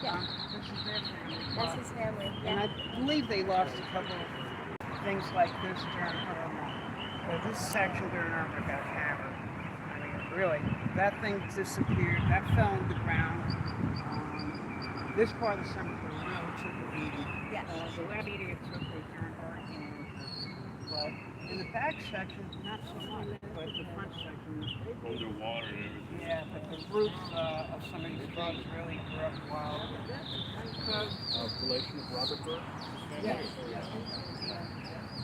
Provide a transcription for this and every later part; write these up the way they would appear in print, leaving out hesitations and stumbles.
Yeah, this is their family. That's his family. And Yeah. I believe they lost a couple of things like this during this section during Irma got hammered. I mean, really, that thing disappeared. That fell on the ground. This part of the cemetery really took a beating. Yes. The last beating it took was during Hurricane Andrew. But in the back section, not so much. But the front section, Underwater and everything. yeah, but the roof of some of these trucks really grew up wild. So, Relation of Robert Burke? yes.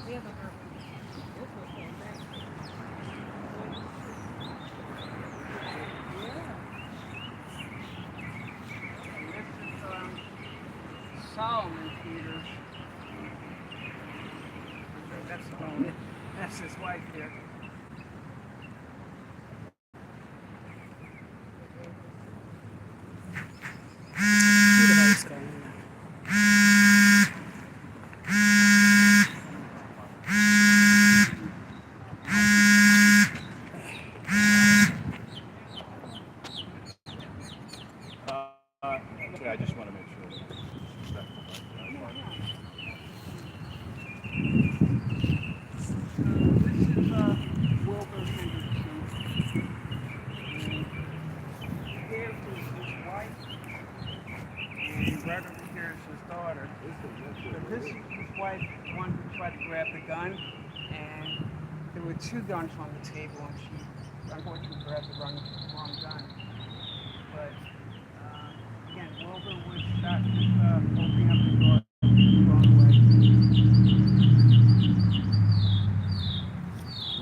We have a And this is Solomon Peters. That's the home. That's his wife here. I just want to make sure that This is Wilbur Henderson. And here is his wife. And right over here is his daughter. But this is his wife, the one who tried to grab the gun. And there were two guns on the table, and she unfortunately grabbed the wrong gun. But again, Wilbur was shot opening up the door the wrong way.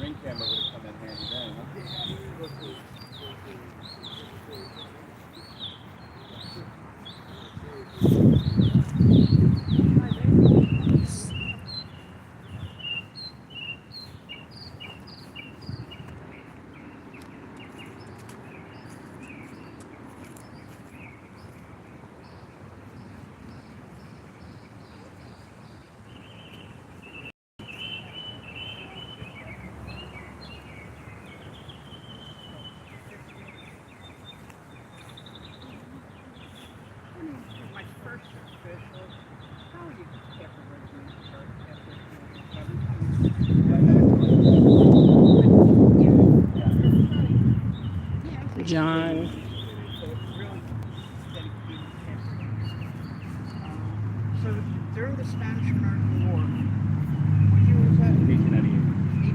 ring camera would have come in handy then, huh? My first official, how you kept the regiment John. So it's really dedicated to so during the Spanish-American War, what year was that? 1898.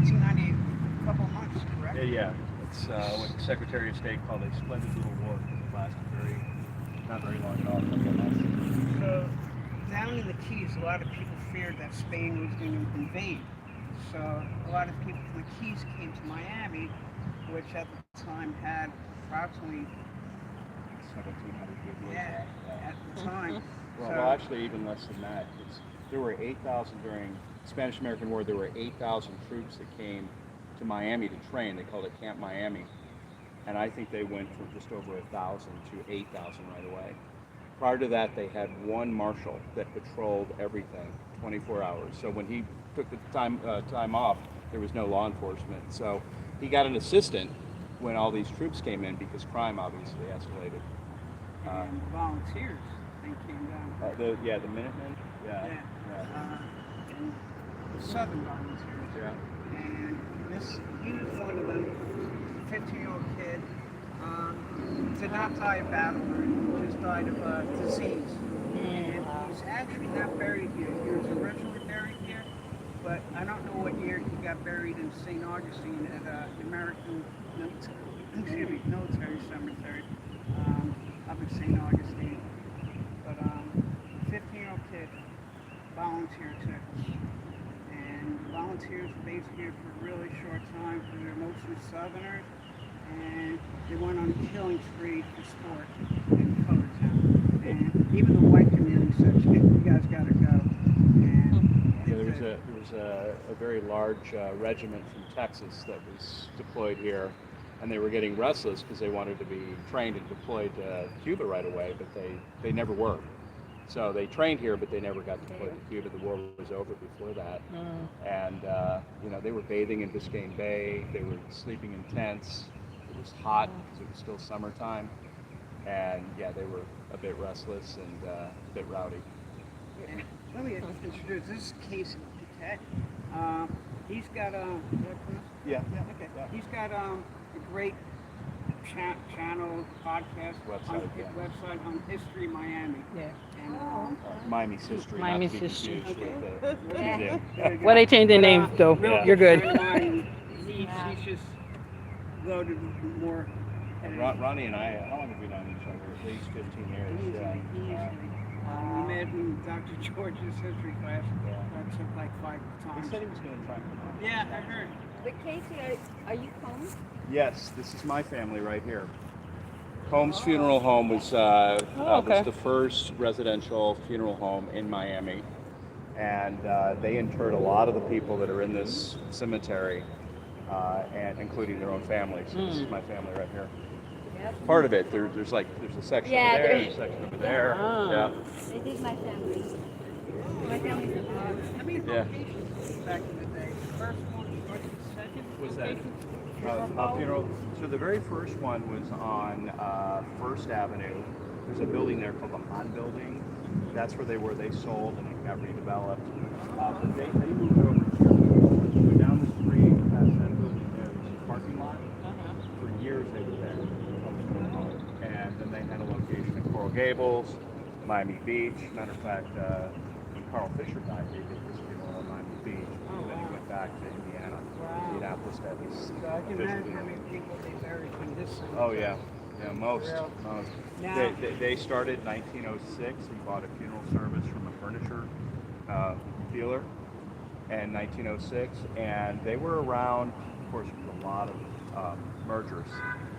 1898, a couple of months, correct? Yeah. It's what the Secretary of State called a splendid little war. It lasted not very long at all, a couple of months. So down in the Keys, a lot of people feared that Spain was going to invade. So a lot of people from the Keys came to Miami, which at the time had approximately 1,700 people. yeah, at the time. Well, actually, even less than that. There were 8,000 during the Spanish-American War. There were 8,000 troops that came to Miami to train. They called it Camp Miami, and I think they went from just over 1,000 to 8,000 right away. Prior to that, they had one marshal that patrolled everything 24 hours. So when he took the time off, there was no law enforcement. So he got an assistant when all these troops came in because crime obviously escalated. And volunteers, they came down. The Minutemen. And the Southern volunteers. Yeah. And he was one of them, 15-year-old kid. Did not die of battle, he just died of disease. And he's actually not buried here. He was originally buried here, but I don't know what year he got buried in St. Augustine at the American military cemetery up in St. Augustine. But 15-year-old kid, volunteer too. And volunteers were based here for a really short time because they're mostly Southerners. And they went on a killing spree for sport in Colortown. And even the white community said, you guys gotta go. And there was a very large regiment from Texas that was deployed here, and they were getting restless because they wanted to be trained and deployed to Cuba right away, but they never were. So they trained here, but they never got deployed to Cuba. The war was over before that. And they were bathing in Biscayne Bay. They were sleeping in tents. It was hot because it was still summertime. and yeah, they were a bit restless and a bit rowdy. And let me introduce, this is Casey Paquette. He's got Yeah. okay. Yeah. He's got a great channel podcast Website, on his yeah. website on History Miami. Yeah. And Miami's history, Miami's not to be history. confused with the Yeah. museum. very good. Well, they changed their names though. Real Yeah. You're good. friend of mine, he's just loaded with more. Ronnie and I, how long have we known each other? At least 15 years. Easily. We met in Dr. George's history class. That took like 5 He times. said he was going to try and come on. Yeah, I heard. But Casey, are you home? Yes, this is my family right here. Combs Funeral Home was okay. was the first residential funeral home in Miami, and they interred a lot of the people that are in this cemetery, and including their own families. So this is my family right here. Yep. Part of it, there's a section Yeah, over there, there- there's a section over there. Ah. Yeah. It is my family. My family's How many Yeah. locations back in the day? First one, or the second? Was that location? funeral? So the very first one was on First Avenue. There's a building there called the Han Building. That's where they were. They sold and it got redeveloped. But they moved over here. So down the street, past that building there, there's a parking lot. For years they were there. And then they had a location in Coral Gables, Miami Beach. Matter of fact, when Carl Fisher died, they did his funeral in Miami Beach. And then he went back to Indiana, Indianapolis, to have his So I can official imagine how funeral. many people they buried in this cemetery. Oh yeah, yeah, most. Real. most. Now- They started in 1906 and bought a funeral service from a furniture dealer in 1906, and they were around, of course, with a lot of mergers.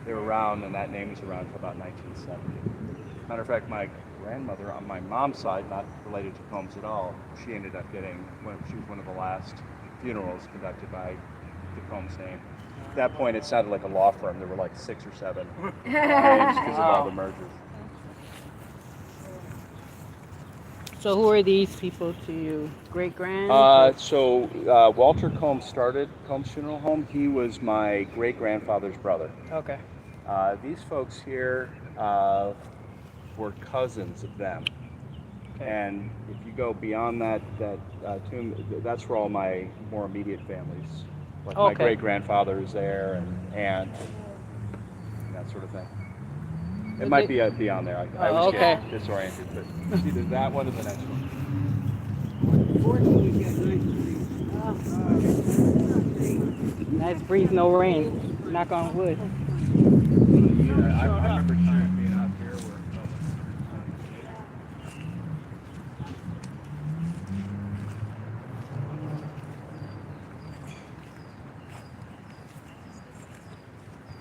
They were around, and that name was around until about 1970. Matter of fact, my grandmother on my mom's side, not related to Combs at all, she ended up getting, she was one of the last funerals conducted by the Combs name. At that point, it sounded like a law firm. There were like 6 or 7 names because of all the mergers. So who are these people to you? Great grand? Walter Combs started Combs Funeral Home. He was my great-grandfather's brother. Okay. These folks here were cousins of them. Okay. And if you go beyond that tomb, that's where all my more immediate families, like my Okay. great-grandfather is there, and aunt, and that sort of thing. It Is might it- be beyond there. I Oh, always okay. get disoriented, but it's either that one or the next one. Fortunately, we got nice trees. Nice breeze, no rain. Knock on wood. Yeah, I remember time being out here where.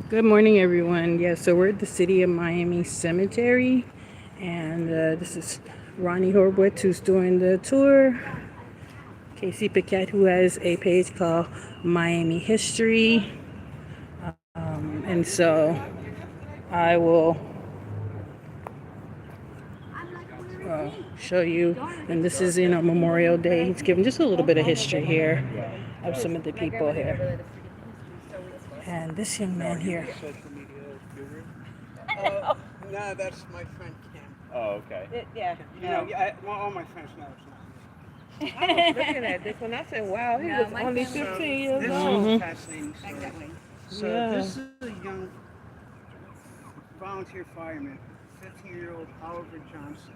Good morning, everyone. Yeah, so we're at the City of Miami Cemetery, and this is Ronnie Hurwitz who's doing the tour. Casey Paquette, who has a page called Miami History. And so I will show you, and this is Memorial Day. He's giving just a little bit of history here of some of the people here. And this young man here. Social media guru. No, that's my friend Kim. Oh, okay. Yeah. All my friends know it's not. I was looking at this one. I said, wow, he No, was my only family- 15 years This old. is a fascinating story. Exactly. So Yeah. this is a young volunteer fireman, 15-year-old Oliver Johnson.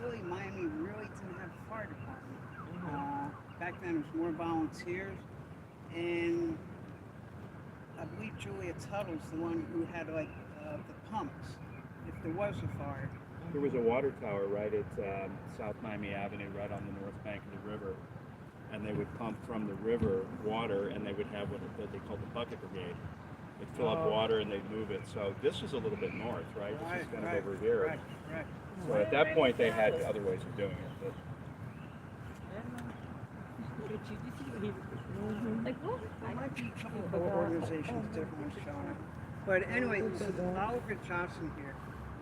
Really, Miami really didn't have a fire department. Back then, it was more volunteers, and I believe Julia Tuttle's the one who had the pumps if there was a fire. There was a water tower right at South Miami Avenue, right on the north bank of the river, and they would pump from the river water, and they would have what they called the bucket brigade. They'd fill up water and they'd move it. So this was a little bit north, right? This was kind of over here. Right. So at that point, they had other ways of doing it. But Like what? There might be a couple of organizations, different ones showing up. But anyway, so Oliver Johnson here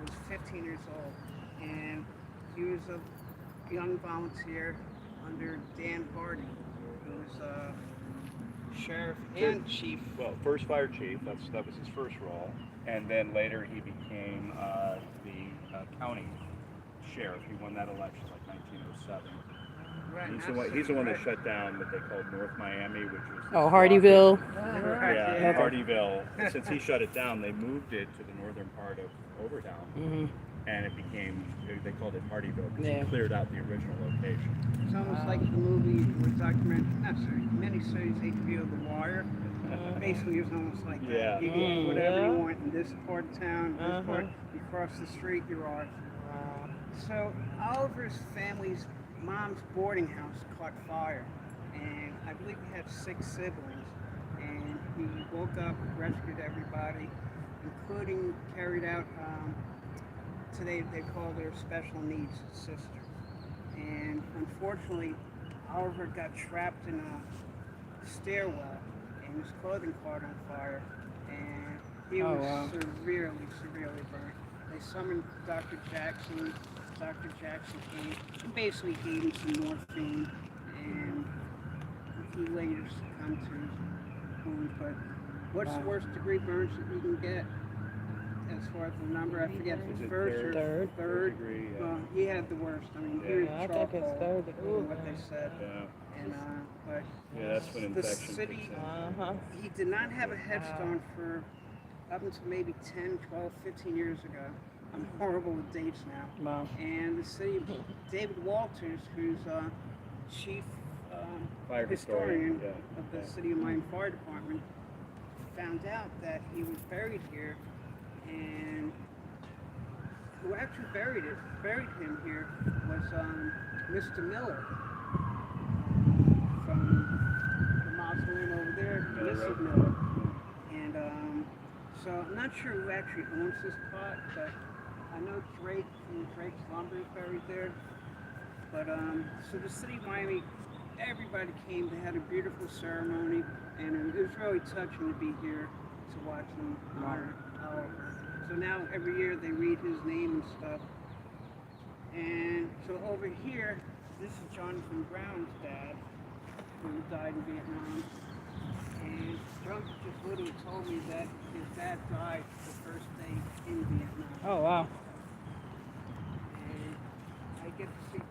was 15 years old, and he was a young volunteer under Dan Hardy, who was sheriff and chief. well, first fire chief. That was his first role, and then later he became the county sheriff. He won that election like 1907. He's the one that shut down what they called North Miami, which was Hardyville. Yeah, Hardyville. Since he shut it down, they moved it to the northern part of Overtown, and it became, they called it Hardyville because he cleared out the original location. It's almost like the movie or documentary, not sorry, miniseries HBO The Wire. Basically, it was almost like that. You can do whatever you want in this part of town, this part. You cross the street, you're off. So Oliver's family's mom's boarding house caught fire, and I believe he had 6 siblings. And he woke up, rescued everybody, including carried out. Today they call their special needs sister. And unfortunately, Oliver got trapped in a stairwell, and his clothing caught on fire, and he was severely burned. They summoned Dr. Jackson. Dr. Jackson came and basically gave him some morphine, and he later succumbed to his wound. But what's the worst degree burns that you can get? As far as the number, I forget if it's first or third degree. Yeah. Well, he had the worst. I mean, he was charcoal, third degree, what they said. Yeah. And but That's when the infection city, kicks in. he did not have a headstone for up until maybe 10, 12, 15 years ago. I'm horrible with dates now. Wow. And the city, David Walters, who's chief Fire historian yeah. of the City of Miami Fire Department, found out that he was buried here, and who actually buried him here was Mr. Miller from the mausoleum over there, Mrs. Miller. And so I'm not sure who actually owns this plot, but I know Drake from Drake's Lumber is buried there. But so the city of Miami, everybody came. They had a beautiful ceremony, and it was really touching to be here to watch them honor Oliver. So now every year they read his name and stuff. And so over here, this is Jonathan Brown's dad, who died in Vietnam. And John just literally told me that his dad died the first day in Vietnam. Oh, wow. And I get to see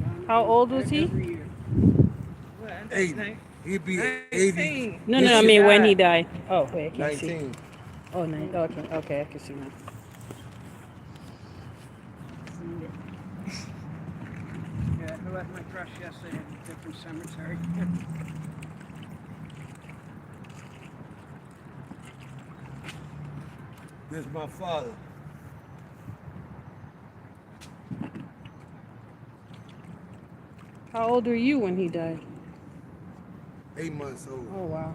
Jonathan How old was he? every year. 80. He'd be 80. No, I mean when he died. Oh, wait, I can't see. 19. Oh, 9. Okay, I can see now. Yeah, I left my crush yesterday at a different cemetery. This is my father. How old were you when he died? 8 months old. Oh, wow.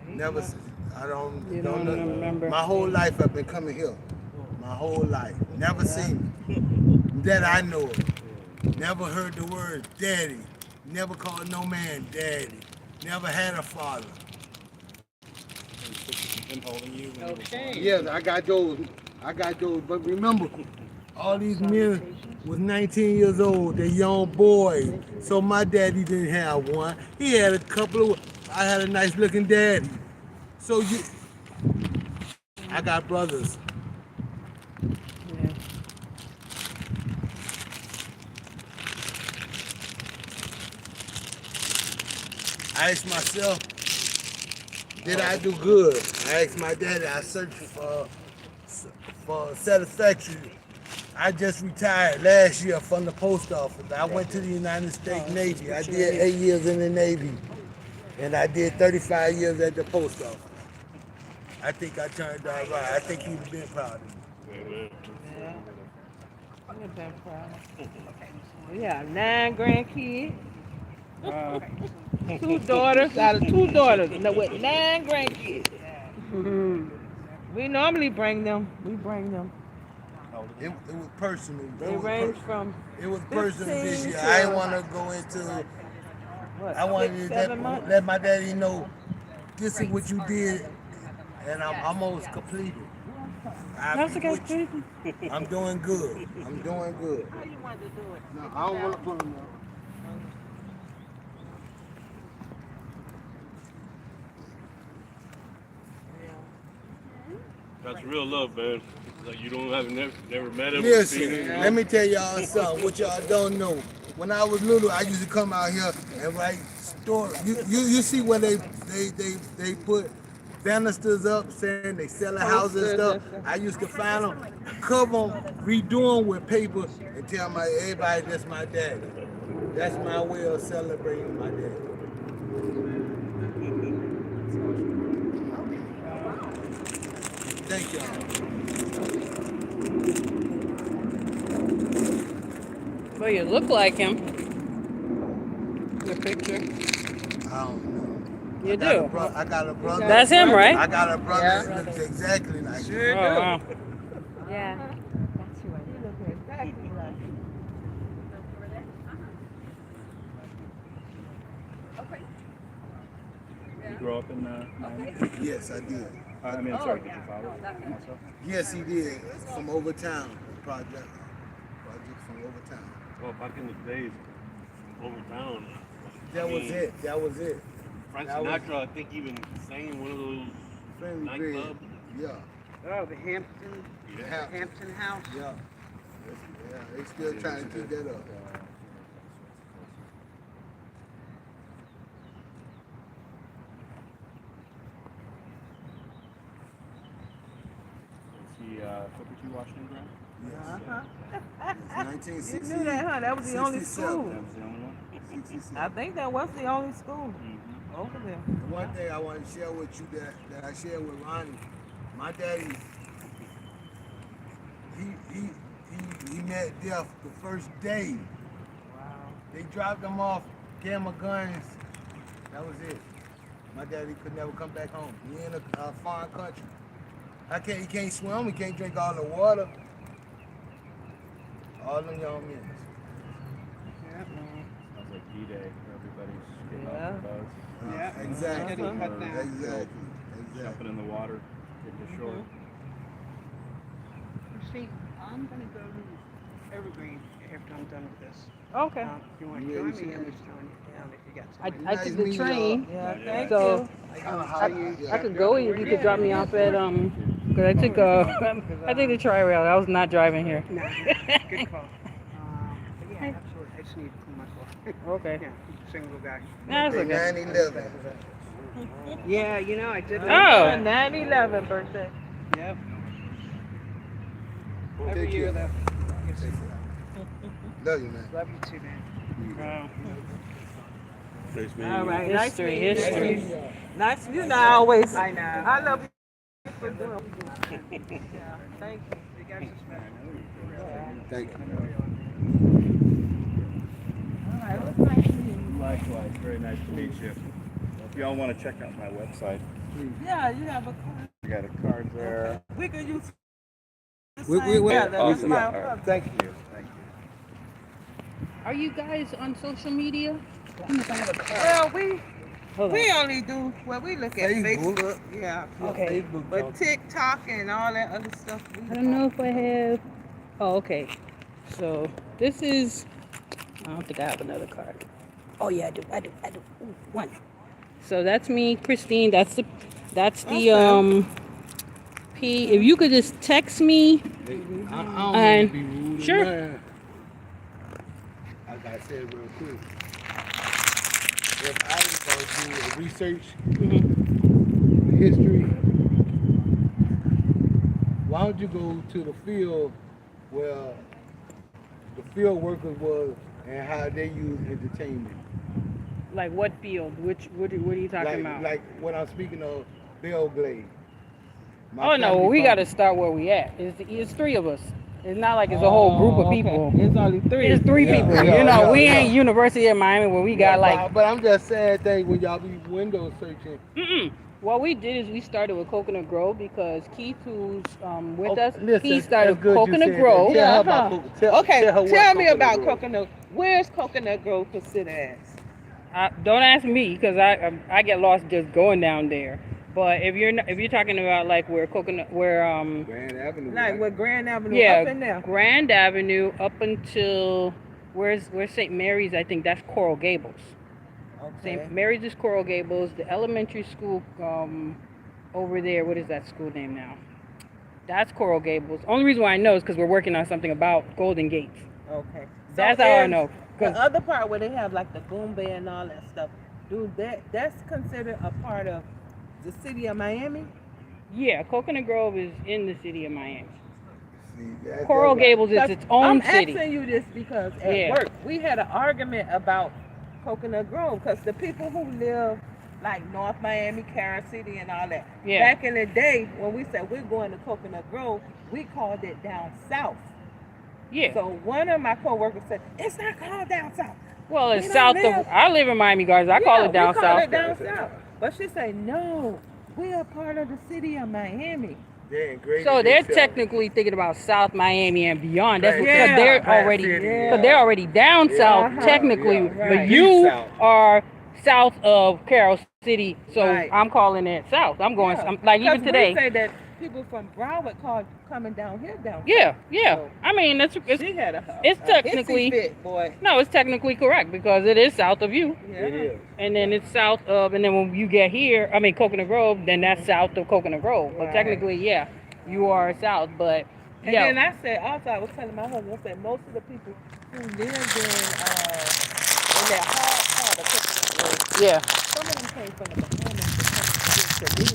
Never, I don't, You don't don't know. remember. My whole life I've been coming here. My whole life. Never seen me. That I know of. Never heard the word daddy. Never called no man daddy. Never had a father. Him holding you when Okay. Yes, I got those. But remember, all these men was 19 years old. They're young boys. So my daddy didn't have one. He had a couple of. I had a nice looking daddy. So I got brothers. Yeah. I asked myself, did I do good? I asked my daddy. I searched for satisfaction. I just retired last year from the post office. I went to the United States Navy. I did 8 years in the Navy, and I did 35 years at the post office. I think I turned out right. I think he'd have been proud of me. Yeah. I've been proud. We have 9 grandkids. 2 daughters out of 2 daughters. No, with 9 grandkids. We normally bring them. We bring them. It was personal. They range from It was personal this 15 year. to I didn't want to go into. what? I wanted 6, to 7 months. let my daddy know this is what you did, and I'm almost completed. That's okay. I'm doing good. I'm doing good. How you want to do it? No, I don't want to put him up. That's real love, man. Like you don't have never met him. Or Listen, seen him. let me tell y'all something. What y'all don't know. When I was little, I used to come out here and write stories. You see where they put banisters up saying they selling houses and stuff. I used to find them, cover them, redo them with paper, and tell everybody that's my daddy. That's my way of celebrating my daddy. Thank y'all. Well, you look like him. Your picture. I don't know. You do. I got a brother. That's him, right? I got a brother that looks exactly like him. Sure do. Wow. Yeah. That's who I You look exactly like him. You grew up in Miami? Yes, I did. I mean, sorry, did your father also? Yes, he did. From Overtown. Project from Overtown. Well, back in the days, Overtown. That was it. That was it. Frank That was- Sinatra, I think, even sang in one of those Friendly nightclubs. Yeah. Oh, the Hampton, Yeah. Hampton House. Yeah. Yeah. They still trying to keep that up. Is he Booker T. Washington Grant? Yes. It's You 1960. knew that, huh? That was the only 67. school. That was the only one? 67. I think that was the only school Mm-hmm. over there. The one thing I want to share with you that I shared with Ronnie, my daddy, he met death the first day. Wow. They dropped him off, gave him a guns. That was it. My daddy could never come back home. He in a foreign country. He can't swim, he can't drink all the water. All them young men. Sounds like D-Day, where everybody's getting Yeah. off the boats, Yeah, Exactly. getting cut down. Exactly. jumping in the water, getting to shore. See, I'm gonna go to Evergreen after I'm done with this. Okay. If you want to Yeah, join you me, should. I'm just join you down if you got I, time. I took the train, Yeah, Yeah. thank so you. I could go if you could drop me off at Cause I took I took the tri-rail. I was not driving here. Nah, good call. But yeah, absolutely. I just need to clean my car. Okay. Yeah, single guy. That's okay. 9/11. Yeah, you know, I did Oh. that. 9/11 birthday. Yep. Every Take year, care. though. Yes. Love you, man. Love you too, man. Nice meeting All you. right. Nice History, meeting you. history. Nice. You know, I always. I know. I love you for doing. Yeah. Thank you. You guys are smart. Thank you. All right. It was nice meeting you. Likewise, very nice to meet you. If y'all want to check out my website, Yeah, you have a card. I got a card there. We could use. the We- same we- color. Awesome. That's All my- right. Thank you. Thank you. Are you guys on social media? Well, we Hold on. we only do well. We look at Facebook. Facebook. Yeah. Okay. Facebook. But TikTok and all that other stuff. I don't know if I have. Oh, okay. So this is. I don't think I have another card. Oh yeah, I do. Ooh, one. So that's me, Christine. That's the Okay. P. If you could just text me. I don't want And- to be rude. or sure. nothing. I gotta say it real quick. If I was gonna do a research Mhm. history, why don't you go to the field where the field workers was and how they use entertainment? Like what field? What are you talking about? Like what I'm speaking of, Belgrade. Oh no, we got to start where we at. It's three of us. It's not like it's a whole group of people. It's only three. It's three Yeah, people. yeah, You know, yeah, we yeah. ain't University of Miami where we got like. But I'm just saying things when y'all be window searching. Mm-mm. What we did is we started with Coconut Grove because Keith, who's with Oh, us, listen, he started that's good you Coconut said Grove. that. Tell her Yeah, about huh. tell Okay, her what tell me about Grove. Coconut. Where's Coconut Grove considered as? Don't ask me because I get lost just going down there. But if you're talking about like where Grand Avenue. Like right? with Grand Avenue yeah, up in there. Grand Avenue up until where's St. Mary's? I think that's Coral Gables. Okay. St. Mary's is Coral Gables. The elementary school over there. What is that school name now? That's Coral Gables. Only reason why I know is because we're working on something about Golden Gates. Okay. That's how I is know. The 'Cause- other part where they have like the boom bay and all that stuff, that's considered a part of the city of Miami? Yeah, Coconut Grove is in the city of Miami. See, Coral Gables is 'Cause its own I'm city. asking you this because at Yeah. work we had an argument about Coconut Grove because the people who live like North Miami, Carol City, and all that. Yeah. Back in the day when we said we're going to Coconut Grove, we called it down south. Yeah. So one of my coworkers said it's not called down south. Well, it's We south don't of. live- I live in Miami Gardens. I call Yeah, it down we call south. it down south. But she said no, we are part of the city of Miami. So they're technically thinking about South Miami and beyond. That's Right. because Yeah. they're Right. already Yeah. because they're already down south Uh-huh. technically, Yeah. but Right. you South. are south of Carroll City. So Right. I'm calling it south. I'm going. Yeah. I'm, like even 'Cause today. we say that people from Broward called coming down here down Yeah, south. yeah. So I mean, it's she had it's a technically- hissy fit, boy. no, it's technically correct because it is south of you, Yeah. It is. and then it's south of, and then when you get here, I mean Coconut Grove, then that's south of Coconut Grove. But Right. technically, yeah, you are south. But And yeah, then I said, also, I was telling my husband, I said, most of the people who lived in that hard part of Coconut Grove, yeah, some of them came from the Bahamas to come here to live.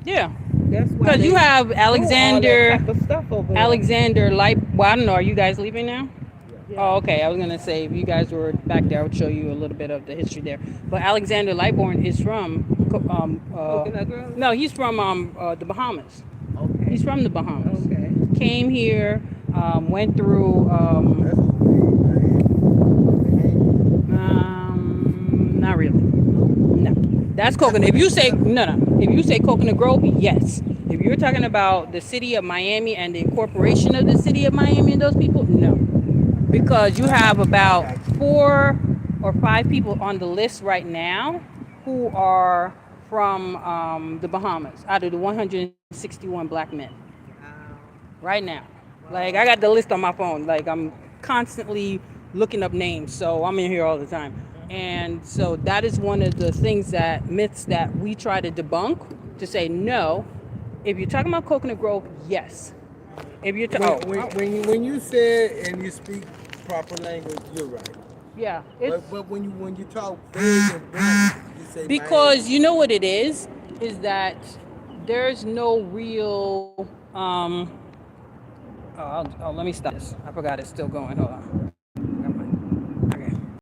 yeah. That's why Because you they have do Alexander. all that type of stuff over there. Alexander Light. Well, I don't know. Are you guys leaving now? Yeah. Oh, okay. I was gonna say if you guys were back there, I would show you a little bit of the history there. But Alexander Lightborn is from Coconut Grove? no, he's from the Bahamas. Okay. He's from the Bahamas. Okay. Came here, went through. Not really. No, that's Coconut. If you say no, if you say Coconut Grove, yes. If you're talking about the city of Miami and the incorporation of the city of Miami and those people, no, because you have about 4 or 5 people on the list right now who are from the Bahamas out of the 161 black men right now. Like I got the list on my phone. Like I'm constantly looking up names, so I'm in here all the time. And so that is one of the things that myths that we try to debunk to say no. If you're talking about Coconut Grove, yes. If you're talking, When you say and you speak proper language, you're right. yeah, it's But when you talk big and blunt, you say because you know what it is that there's no real. Let me stop this. I forgot it's still going. Hold on.